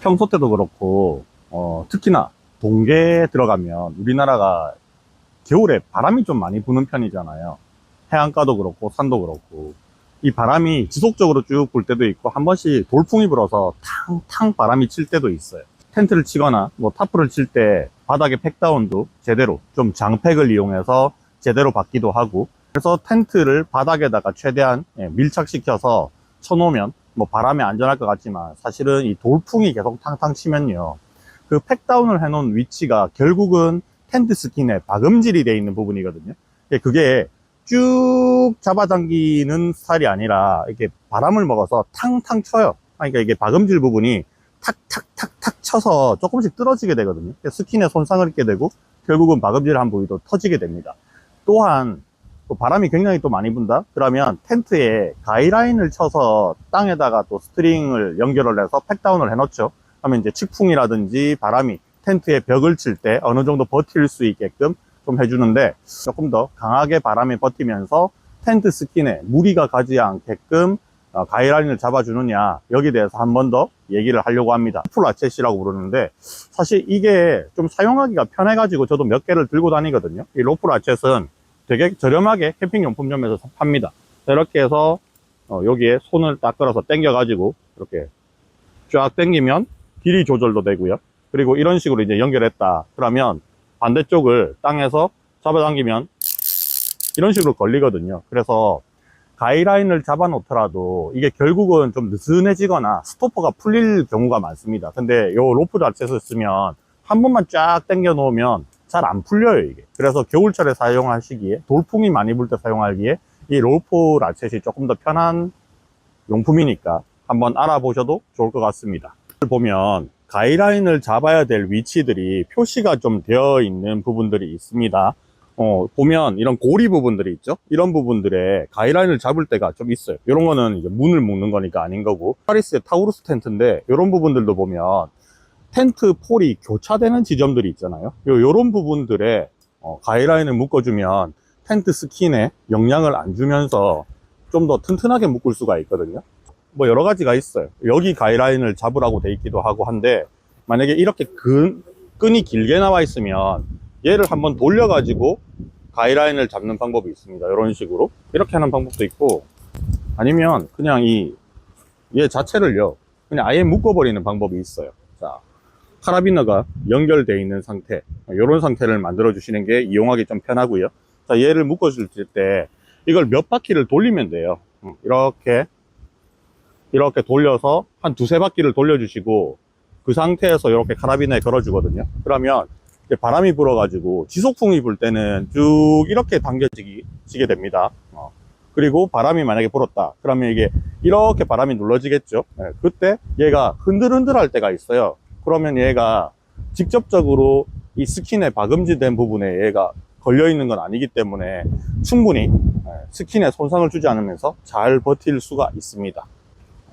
평소 때도 그렇고 특히나 동계에 들어가면 우리나라가 겨울에 바람이 좀 많이 부는 편이잖아요. 해안가도 그렇고 산도 그렇고 이 바람이 지속적으로 쭉 불 때도 있고 한 번씩 돌풍이 불어서 탕탕 바람이 칠 때도 있어요. 텐트를 치거나 뭐 타프를 칠 때 바닥에 팩다운도 제대로 좀 장팩을 이용해서 제대로 받기도 하고, 그래서 텐트를 바닥에다가 최대한 밀착시켜서 쳐놓으면 뭐 바람에 안전할 것 같지만 사실은 이 돌풍이 계속 탕탕 치면요, 그 팩다운을 해놓은 위치가 결국은 텐트 스킨에 박음질이 되어 있는 부분이거든요. 그게 쭉 잡아당기는 스타일이 아니라 이렇게 바람을 먹어서 탕탕 쳐요. 그러니까 이게 박음질 부분이 탁탁탁탁 쳐서 조금씩 떨어지게 되거든요. 스킨에 손상을 입게 되고 결국은 박음질한 부위도 터지게 됩니다. 또한 또 바람이 굉장히 또 많이 분다 그러면 텐트에 가이라인을 쳐서 땅에다가 또 스트링을 연결을 해서 팩다운을 해 놓죠. 하면 이제 측풍이라든지 바람이 텐트에 벽을 칠 때 어느 정도 버틸 수 있게끔 좀 해주는데, 조금 더 강하게 바람이 버티면서 텐트 스킨에 무리가 가지 않게끔 가이라인을 잡아주느냐, 여기에 대해서 한 번 더 얘기를 하려고 합니다. 풀 라쳇이라고 부르는데 사실 이게 좀 사용하기가 편해가지고 저도 몇 개를 들고 다니거든요. 이 로프 라쳇은 되게 저렴하게 캠핑용품점에서 팝니다. 이렇게 해서 여기에 손을 딱 걸어서 당겨가지고 이렇게 쫙 당기면 길이 조절도 되고요. 그리고 이런 식으로 이제 연결했다 그러면 반대쪽을 땅에서 잡아당기면 이런 식으로 걸리거든요. 그래서 가이라인을 잡아 놓더라도 이게 결국은 좀 느슨해지거나 스토퍼가 풀릴 경우가 많습니다. 근데 요 로프 라쳇을 쓰면 한 번만 쫙 당겨 놓으면 잘 안 풀려요, 이게. 그래서 겨울철에 사용하시기에, 돌풍이 많이 불 때 사용하기에 이 로프 라쳇이 조금 더 편한 용품이니까 한번 알아보셔도 좋을 것 같습니다. 보면 가이라인을 잡아야 될 위치들이 표시가 좀 되어 있는 부분들이 있습니다. 보면 이런 고리 부분들이 있죠. 이런 부분들에 가이라인을 잡을 때가 좀 있어요. 이런 거는 이제 문을 묶는 거니까 아닌 거고, 파리스의 타우루스 텐트인데 이런 부분들도 보면 텐트 폴이 교차되는 지점들이 있잖아요. 요런 부분들에 가이라인을 묶어주면 텐트 스킨에 영향을 안 주면서 좀 더 튼튼하게 묶을 수가 있거든요. 뭐 여러 가지가 있어요. 여기 가이라인을 잡으라고 돼 있기도 하고 한데, 만약에 이렇게 끈이 길게 나와 있으면 얘를 한번 돌려 가지고 가이라인을 잡는 방법이 있습니다. 이런 식으로 이렇게 하는 방법도 있고, 아니면 그냥 얘 자체를요 그냥 아예 묶어 버리는 방법이 있어요. 자, 카라비너가 연결되어 있는 상태, 이런 상태를 만들어 주시는 게 이용하기 좀 편하고요. 자, 얘를 묶어 줄 때 이걸 몇 바퀴를 돌리면 돼요. 이렇게 돌려서 한 두세 바퀴를 돌려주시고 그 상태에서 이렇게 카라비너에 걸어주거든요. 그러면 바람이 불어가지고 지속풍이 불 때는 쭉 이렇게 당겨지게 됩니다. 그리고 바람이 만약에 불었다 그러면 이게 이렇게 바람이 눌러지겠죠. 그때 얘가 흔들흔들 할 때가 있어요. 그러면 얘가 직접적으로 이 스킨에 박음질된 부분에 얘가 걸려 있는 건 아니기 때문에 충분히 스킨에 손상을 주지 않으면서 잘 버틸 수가 있습니다.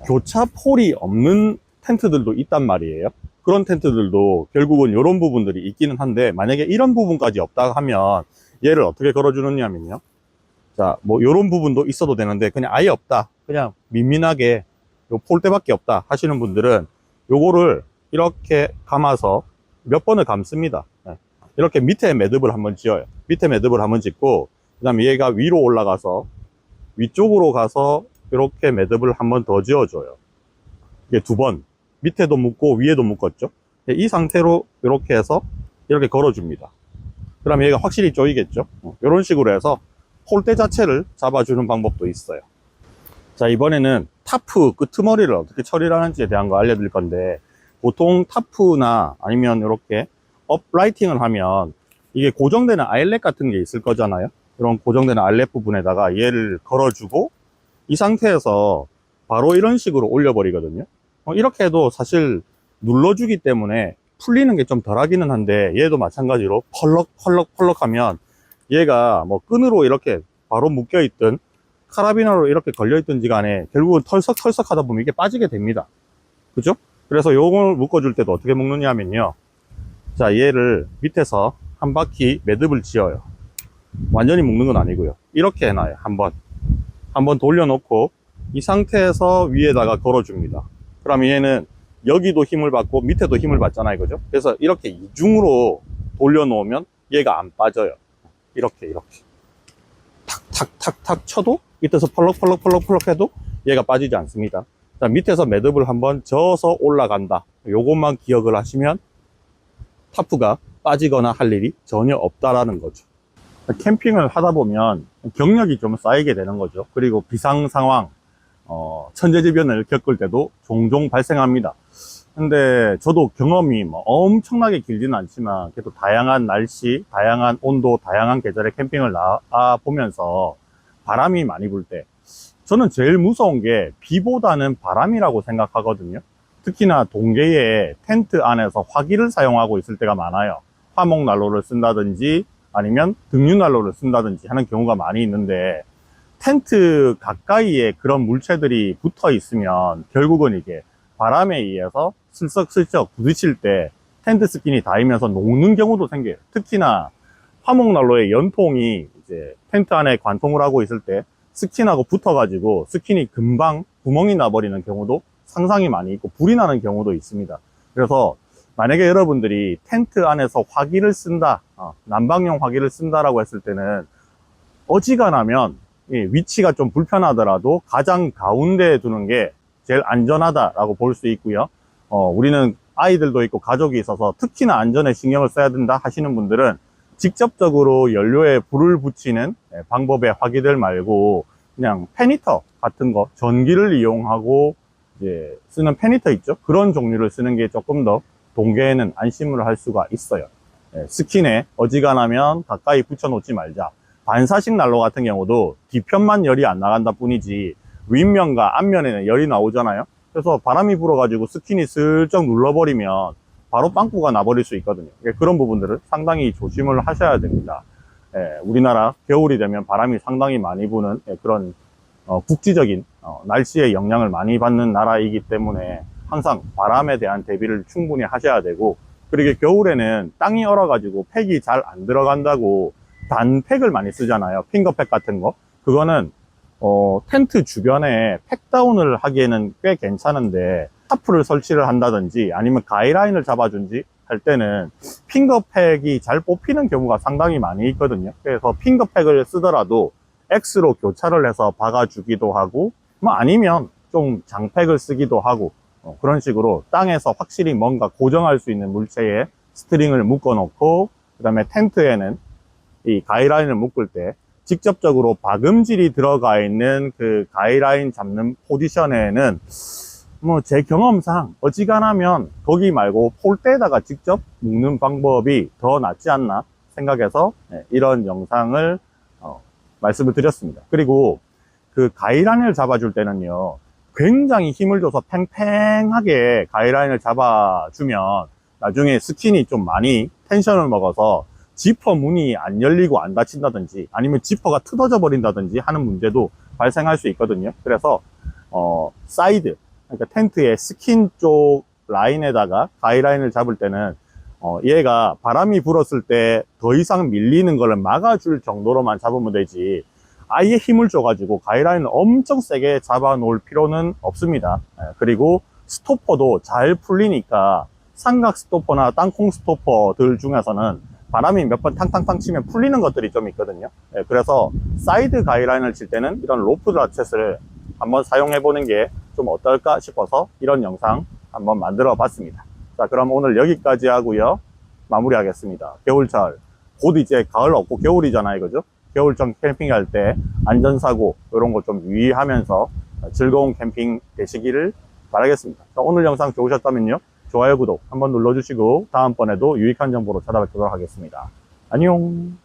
교차 폴이 없는 텐트들도 있단 말이에요. 그런 텐트들도 결국은 이런 부분들이 있기는 한데, 만약에 이런 부분까지 없다 하면 얘를 어떻게 걸어주느냐면요, 자, 뭐 이런 부분도 있어도 되는데 그냥 아예 없다, 그냥 민민하게 요 폴대밖에 없다 하시는 분들은 요거를 이렇게 감아서 몇 번을 감습니다. 이렇게 밑에 매듭을 한번 지어요. 밑에 매듭을 한번 짓고 그 다음에 얘가 위로 올라가서 위쪽으로 가서 이렇게 매듭을 한번 더 지어줘요. 이게 두 번, 밑에도 묶고 위에도 묶었죠. 이 상태로 이렇게 해서 이렇게 걸어줍니다. 그러면 얘가 확실히 조이겠죠. 이런 식으로 해서 폴대 자체를 잡아주는 방법도 있어요. 자, 이번에는 타프 끄트머리를 어떻게 처리를 하는지에 대한 거 알려드릴 건데, 보통 타프나 아니면 이렇게 업라이팅을 하면 이게 고정되는 아일렛 같은 게 있을 거잖아요. 이런 고정되는 아일렛 부분에다가 얘를 걸어주고 이 상태에서 바로 이런 식으로 올려버리거든요. 이렇게 해도 사실 눌러주기 때문에 풀리는 게 좀 덜 하기는 한데, 얘도 마찬가지로 펄럭 하면 얘가 뭐 끈으로 이렇게 바로 묶여 있든 카라비너로 이렇게 걸려 있든지 간에 결국은 털썩 하다 보면 이게 빠지게 됩니다. 그죠? 그래서 요걸 묶어줄 때도 어떻게 묶느냐 하면요, 자, 얘를 밑에서 한 바퀴 매듭을 지어요. 완전히 묶는 건 아니고요, 이렇게 해놔요. 한번 돌려놓고 이 상태에서 위에다가 걸어줍니다. 그러면 얘는 여기도 힘을 받고 밑에도 힘을 받잖아요. 그죠? 그래서 이렇게 이중으로 돌려놓으면 얘가 안 빠져요. 이렇게 탁탁탁탁 쳐도 밑에서 펄럭펄럭 해도 얘가 빠지지 않습니다. 자, 밑에서 매듭을 한번 저어서 올라간다. 요것만 기억을 하시면 타프가 빠지거나 할 일이 전혀 없다라는 거죠. 캠핑을 하다 보면 경력이 좀 쌓이게 되는 거죠. 그리고 비상 상황, 천재지변을 겪을 때도 종종 발생합니다. 근데 저도 경험이 뭐 엄청나게 길지는 않지만 그래도 다양한 날씨, 다양한 온도, 다양한 계절의 캠핑을 나와 보면서 바람이 많이 불 때 저는 제일 무서운 게 비보다는 바람이라고 생각하거든요. 특히나 동계에 텐트 안에서 화기를 사용하고 있을 때가 많아요. 화목난로를 쓴다든지 아니면 등유난로를 쓴다든지 하는 경우가 많이 있는데, 텐트 가까이에 그런 물체들이 붙어 있으면 결국은 이게 바람에 의해서 슬쩍슬쩍 부딪힐 때 텐트 스킨이 닿으면서 녹는 경우도 생겨요. 특히나 화목난로의 연통이 이제 텐트 안에 관통을 하고 있을 때 스킨하고 붙어가지고 스킨이 금방 구멍이 나버리는 경우도 상당히 많이 있고 불이 나는 경우도 있습니다. 그래서 만약에 여러분들이 텐트 안에서 화기를 쓴다, 난방용 화기를 쓴다라고 했을 때는 어지간하면 위치가 좀 불편하더라도 가장 가운데에 두는 게 제일 안전하다라고 볼 수 있고요. 우리는 아이들도 있고 가족이 있어서 특히나 안전에 신경을 써야 된다 하시는 분들은 직접적으로 연료에 불을 붙이는 방법의 화기들 말고 그냥 페니터 같은 거, 전기를 이용하고 이제 쓰는 페니터 있죠? 그런 종류를 쓰는 게 조금 더 동계에는 안심을 할 수가 있어요. 스킨에 어지간하면 가까이 붙여 놓지 말자. 반사식 난로 같은 경우도 뒤편만 열이 안 나간다 뿐이지 윗면과 앞면에는 열이 나오잖아요. 그래서 바람이 불어가지고 스킨이 슬쩍 눌러버리면 바로 빵꾸가 나버릴 수 있거든요. 그런 부분들을 상당히 조심을 하셔야 됩니다. 우리나라 겨울이 되면 바람이 상당히 많이 부는 그런 국지적인 날씨의 영향을 많이 받는 나라이기 때문에 항상 바람에 대한 대비를 충분히 하셔야 되고, 그리고 겨울에는 땅이 얼어가지고 팩이 잘 안 들어간다고 단팩을 많이 쓰잖아요. 핑거팩 같은 거. 그거는 텐트 주변에 팩다운을 하기에는 꽤 괜찮은데 타프를 설치를 한다든지 아니면 가이라인을 잡아준지 할 때는 핑거팩이 잘 뽑히는 경우가 상당히 많이 있거든요. 그래서 핑거팩을 쓰더라도 X로 교차를 해서 박아주기도 하고, 뭐 아니면 좀 장팩을 쓰기도 하고, 그런 식으로 땅에서 확실히 뭔가 고정할 수 있는 물체에 스트링을 묶어 놓고, 그 다음에 텐트에는 이 가이라인을 묶을 때 직접적으로 박음질이 들어가 있는 그 가이라인 잡는 포지션에는 뭐 제 경험상 어지간하면 거기 말고 폴대에다가 직접 묶는 방법이 더 낫지 않나 생각해서 이런 영상을 말씀을 드렸습니다. 그리고 그 가이라인을 잡아줄 때는요, 굉장히 힘을 줘서 팽팽하게 가이라인을 잡아주면 나중에 스킨이 좀 많이 텐션을 먹어서 지퍼 문이 안 열리고 안 닫힌다든지 아니면 지퍼가 뜯어져 버린다든지 하는 문제도 발생할 수 있거든요. 그래서 사이드, 그러니까 텐트의 스킨 쪽 라인에다가 가이라인을 잡을 때는 얘가 바람이 불었을 때 더 이상 밀리는 거를 막아줄 정도로만 잡으면 되지, 아예 힘을 줘가지고 가이라인을 엄청 세게 잡아 놓을 필요는 없습니다. 그리고 스토퍼도 잘 풀리니까 삼각 스토퍼나 땅콩 스토퍼들 중에서는 바람이 몇 번 탕탕탕 치면 풀리는 것들이 좀 있거든요. 그래서 사이드 가이라인을 칠 때는 이런 로프 라쳇을 한번 사용해 보는 게 좀 어떨까 싶어서 이런 영상 한번 만들어 봤습니다. 자, 그럼 오늘 여기까지 하고요, 마무리 하겠습니다. 겨울철 곧 이제 가을 없고 겨울이잖아요, 그죠? 겨울철 캠핑할 때 안전사고 이런 거 좀 유의하면서 즐거운 캠핑 되시기를 바라겠습니다. 자, 오늘 영상 좋으셨다면요, 좋아요, 구독 한번 눌러주시고 다음번에도 유익한 정보로 찾아뵙도록 하겠습니다. 안녕.